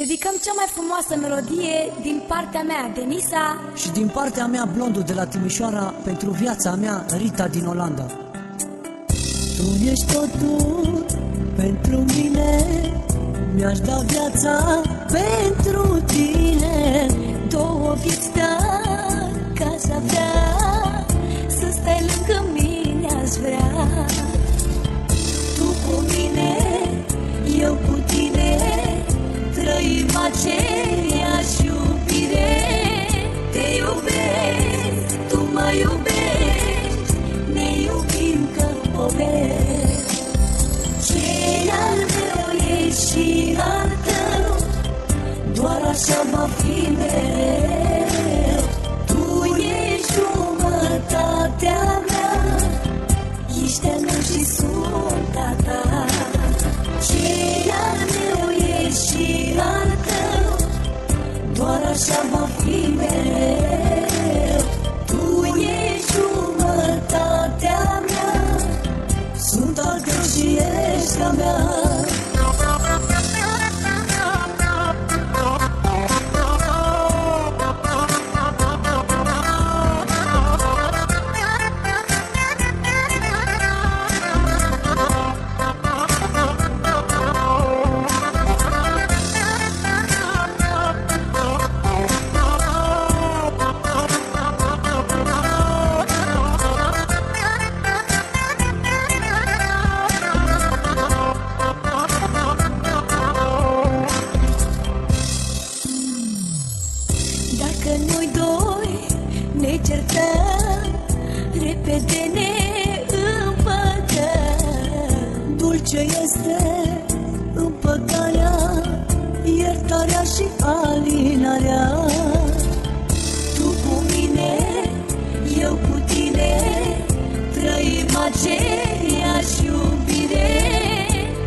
Dedicăm cea mai frumoasă melodie din partea mea, Denisa. Și din partea mea, Blondul de la Timișoara, pentru viața mea, Rita din Olanda. Tu ești totul pentru mine, mi-aș da viața pentru tine. Două vieți, dar ca să avea, să stai lângă mine aș vrea. Tu cu mine, eu cu tine, trăim aceeași iubire. Te iubesc, tu mă iubești, ne iubim ca povești. Ce al meu e și al tău, doar așa va fi mereu. Tu ești jumătatea mea, ești a meu și sunt a ta. Ce al meu e și al tău, doar așa va fi mereu. Tu ești jumătatea mea, sunt al tău și ești a mea. Dacă noi doi ne certăm, repede ne împăcăm. Dulce este împăcarea, iertarea și alinarea. Tu cu mine, eu cu tine, trăim aceeași iubire.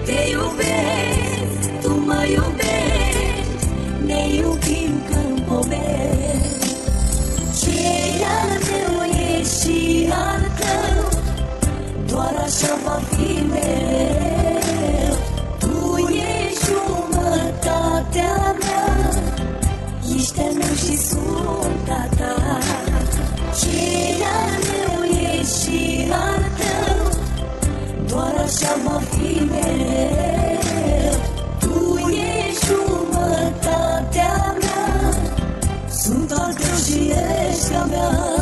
Te iubesc, tu mă iubești, ne iubim ca-n povești. Ce al meu e și al tău, doar așa va fi mereu. Tu ești jumătatea mea, ești a meu și sunt a ta. Ce al meu e și al tău, doar așa va fi mereu. Tu ești jumătatea mea, sunt al tău și ești a mea.